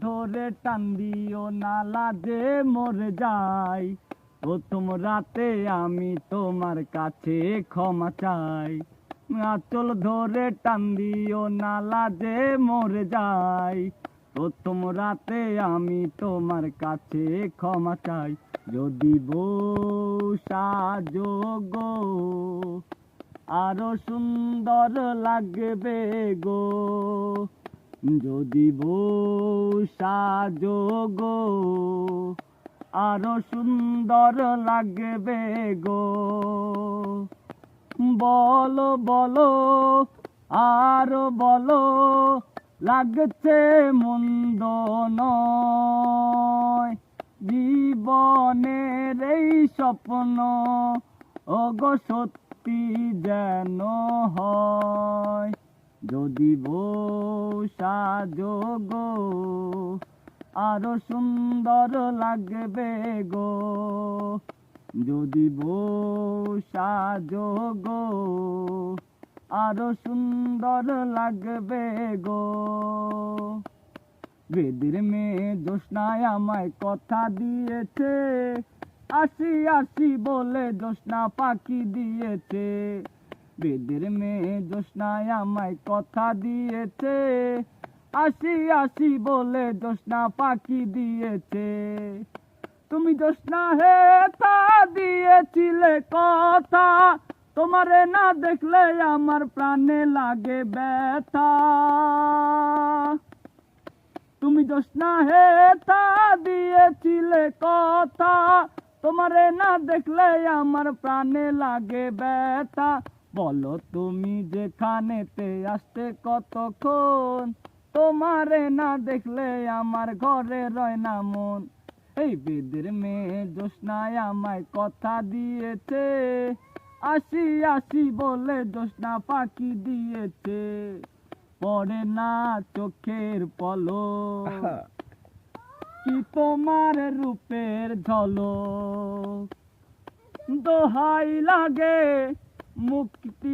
ধরে টান দিও না লাজে মরে যাই, প্রথম রাতে আমি তোমার কাছে ক্ষমা চাই। আঁচল ধরে টান দিও না লাজে মরে যাই, প্রথম রাতে আমি তোমার কাছে ক্ষমা চাই। যদি বউ সাজো গো আরো সুন্দর লাগবে গো, যদি বউ সাজো গো আরো সুন্দর লাগবে গো। বলো বলো আরো বলো, লাগছে মন্দ নয়, জীবনের এই স্বপ্ন ওগো সত্যি যেন হয়। যদি বউ সাজো গো আরো সুন্দর লাগবে গো, যদি বউ সাজো গো আরো সুন্দর লাগবে গো। বেদের মেয়ে জোসনায় আমায় কথা দিয়েছে, আসি আসি বলে জোসনা পাখি দিয়েছে। বেদের মেয়ে জোসনায় আমায় কথা দিয়েছে, আসি আসি বলে জোসনা পাখি দিয়েছে। তুমি জোসনা হে তা দিয়েছিলে কথা, তোমারে না দেখলে আমার প্রাণে লাগে ব্যথা। তুমি জোসনা হে তা দিয়েছিলে কথা, তোমারে না দেখলে আমার প্রাণে লাগে ব্যথা। বলো তুমি যেখানেতে আসতে কতক্ষণ, তোমারে না দেখলে আমার ঘরে রয় না মন। এই বেদের মেয়ে জোসনায় আমায় কথা দিয়েছে, আসি আসি বলে জোসনা পাখি দিয়েছে। পড়ে না চোখের পলক, কি তোমার রূপের ঝলক, দোহাই লাগে মুক্তি